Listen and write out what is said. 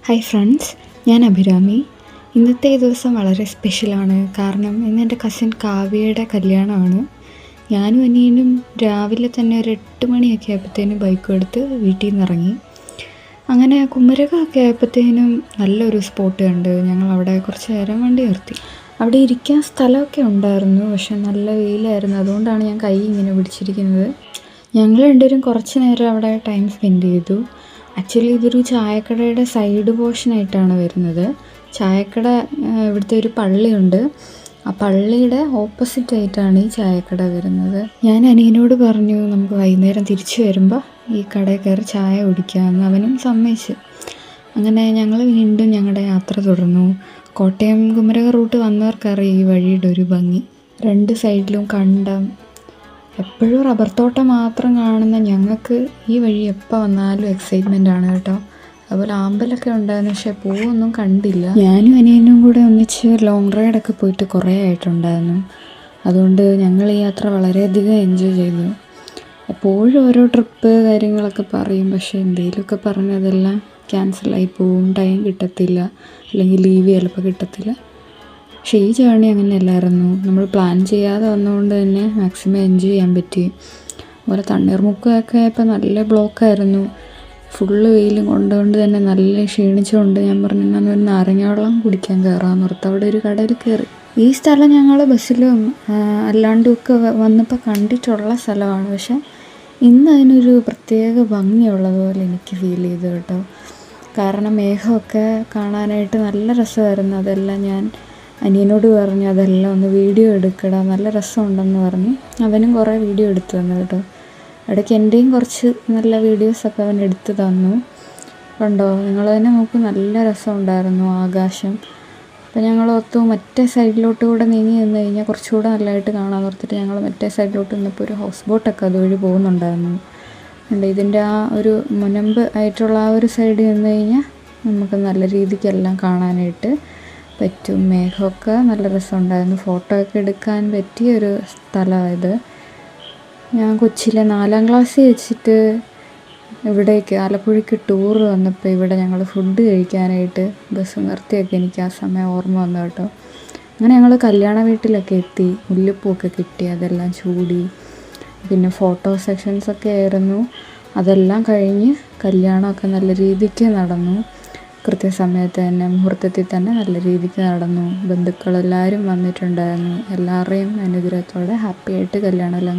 Hi friends, ഞാൻ അഭിരാമി. ഇന്നത്തെ ദിവസം വളരെ സ്പെഷ്യലാണ്. കാരണം ഇന്ന് എൻ്റെ കസിൻ കാവ്യയുടെ കല്യാണമാണ്. ഞാനും അനിയനും രാവിലെ തന്നെ ഒരു 8 മണിയൊക്കെ ആയപ്പോഴത്തേനും ബൈക്കും എടുത്ത് വീട്ടിൽ നിന്ന് ഇറങ്ങി. അങ്ങനെ കുമരകമൊക്കെ ആയപ്പോഴത്തേനും നല്ലൊരു സ്പോട്ട് കണ്ട് ഞങ്ങൾ അവിടെ കുറച്ച് നേരം വണ്ടി നിർത്തി. അവിടെ ഇരിക്കാൻ സ്ഥലമൊക്കെ ഉണ്ടായിരുന്നു, പക്ഷെ നല്ല വെയിലായിരുന്നു. അതുകൊണ്ടാണ് ഞാൻ കൈ ഇങ്ങനെ പിടിച്ചിരിക്കുന്നത്. ഞങ്ങൾ രണ്ടുപേരും കുറച്ച് നേരം അവിടെ ടൈം സ്പെൻഡ് ചെയ്തു. ആക്ച്വലി ഇതൊരു ചായക്കടയുടെ സൈഡ് പോർഷനായിട്ടാണ് വരുന്നത്. ചായക്കട ഇവിടുത്തെ ഒരു പള്ളിയുണ്ട്, ആ പള്ളിയുടെ ഓപ്പോസിറ്റ് ആയിട്ടാണ് ഈ ചായക്കട വരുന്നത്. ഞാൻ അനിയനോട് പറഞ്ഞു നമുക്ക് വൈകുന്നേരം തിരിച്ചു വരുമ്പോൾ ഈ കടയിൽ കയറി ചായ കുടിക്കാമെന്ന്. അവനും സമ്മതിച്ചു. അങ്ങനെ ഞങ്ങൾ വീണ്ടും ഞങ്ങളുടെ യാത്ര തുടർന്നു. കോട്ടയം കുമരക റൂട്ട് വന്നവർക്കറിയാം ഈ വഴിയുടെ ഒരു ഭംഗി. രണ്ട് സൈഡിലും കണ്ടം, എപ്പോഴും റബ്ബർ തോട്ടം മാത്രം കാണുന്ന ഞങ്ങൾക്ക് ഈ വഴി എപ്പോൾ വന്നാലും എക്സൈറ്റ്മെൻ്റ് ആണ് കേട്ടോ. അതുപോലെ ആമ്പലൊക്കെ ഉണ്ടായിരുന്നു, പക്ഷേ പൂവൊന്നും കണ്ടില്ല. ഞാനും അനിയനും കൂടെ ഒന്നിച്ച് ലോങ് റൈഡൊക്കെ പോയിട്ട് കുറേ ആയിട്ടുണ്ടായിരുന്നു. അതുകൊണ്ട് ഞങ്ങൾ ഈ യാത്ര വളരെയധികം എൻജോയ് ചെയ്തു. എപ്പോഴും ഓരോ ട്രിപ്പ് കാര്യങ്ങളൊക്കെ പറയും, പക്ഷേ എന്തെങ്കിലുമൊക്കെ പറഞ്ഞതെല്ലാം ക്യാൻസലായി പോവും, ടൈം കിട്ടത്തില്ല, അല്ലെങ്കിൽ ലീവ് ചിലപ്പോൾ കിട്ടത്തില്ല. പക്ഷേ ഈ ജേർണി അങ്ങനെ അല്ലായിരുന്നു. നമ്മൾ പ്ലാൻ ചെയ്യാതെ വന്നതുകൊണ്ട് തന്നെ മാക്സിമം എൻജോയ് ചെയ്യാൻ പറ്റി. അതുപോലെ തണ്ണീർമുക്കമൊക്കെ ആയപ്പോൾ നല്ല ബ്ലോക്കായിരുന്നു. ഫുള്ള് വെയിലും കൊണ്ടുകൊണ്ട് തന്നെ നല്ല ക്ഷീണിച്ചുകൊണ്ട് ഞാൻ പറഞ്ഞു എന്നാൽ ഒരു നാരങ്ങ വെള്ളം കുടിക്കാൻ കയറാമെന്ന് ഓർത്ത് അവിടെ ഒരു കടയിൽ കയറി. ഈ സ്ഥലം ഞങ്ങൾ ബസ്സിലും അല്ലാണ്ടുമൊക്കെ വന്നപ്പോൾ കണ്ടിട്ടുള്ള സ്ഥലമാണ്, പക്ഷേ ഇന്ന് അതിനൊരു പ്രത്യേക ഭംഗിയുള്ളതുപോലെ എനിക്ക് ഫീൽ ചെയ്തു കേട്ടോ. കാരണം മേഘമൊക്കെ കാണാനായിട്ട് നല്ല രസമായിരുന്നു. അതെല്ലാം ഞാൻ അനിയനോട് പറഞ്ഞു അതെല്ലാം ഒന്ന് വീഡിയോ എടുക്കടാ, നല്ല രസമുണ്ടെന്ന് പറഞ്ഞ് അവനും കുറേ വീഡിയോ എടുത്തു തന്നു കേട്ടോ. ഇടയ്ക്ക് എൻ്റെയും കുറച്ച് നല്ല വീഡിയോസൊക്കെ അവൻ എടുത്തു തന്നു. കണ്ടോ, നിങ്ങൾ തന്നെ നോക്ക്, നല്ല രസമുണ്ടായിരുന്നു ആകാശം. അപ്പോൾ ഞങ്ങൾ ഓർത്തു മറ്റേ സൈഡിലോട്ട് കൂടെ നീങ്ങി നിന്ന് കഴിഞ്ഞാൽ കുറച്ചുകൂടെ നല്ലതായിട്ട് കാണാൻ ഓർത്തിട്ട് ഞങ്ങൾ മറ്റേ സൈഡിലോട്ട് നിന്നപ്പോൾ ഒരു ഹൗസ് ബോട്ടൊക്കെ അതുവഴി പോകുന്നുണ്ടായിരുന്നു. ഉണ്ട് ഇതിൻ്റെ ആ ഒരു മുനമ്പ് ആയിട്ടുള്ള ആ ഒരു സൈഡിൽ നിന്ന് കഴിഞ്ഞാൽ നമുക്ക് നല്ല രീതിക്കെല്ലാം കാണാനായിട്ട് പറ്റും. മേഘമൊക്കെ നല്ല രസമുണ്ടായിരുന്നു. ഫോട്ടോ ഒക്കെ എടുക്കാൻ പറ്റിയൊരു സ്ഥലമായത്. ഞാൻ കൊച്ചിയിലെ 4ാം ക്ലാസ്സിൽ വെച്ചിട്ട് ഇവിടേക്ക് ആലപ്പുഴയ്ക്ക് ടൂർ വന്നപ്പോൾ ഇവിടെ ഞങ്ങൾ ഫുഡ് കഴിക്കാനായിട്ട് ബസ് നിർത്തിയൊക്കെ എനിക്ക് ആ സമയം ഓർമ്മ വന്നു കേട്ടോ. അങ്ങനെ ഞങ്ങൾ കല്യാണ വീട്ടിലൊക്കെ എത്തി. മുല്ലപ്പൂവൊക്കെ കിട്ടി, അതെല്ലാം ചൂടി. പിന്നെ ഫോട്ടോ സെക്ഷൻസൊക്കെ ആയിരുന്നു. അതെല്ലാം കഴിഞ്ഞ് കല്യാണമൊക്കെ നല്ല രീതിക്ക് നടന്നു. കൃത്യസമയത്ത് തന്നെ മുഹൂർത്തത്തിൽ തന്നെ നല്ല രീതിക്ക് നടന്നു. ബന്ധുക്കളെല്ലാവരും വന്നിട്ടുണ്ടായിരുന്നു. എല്ലാവരുടെയും അനുഗ്രഹത്തോടെ ഹാപ്പിയായിട്ട് കല്യാണമെല്ലാം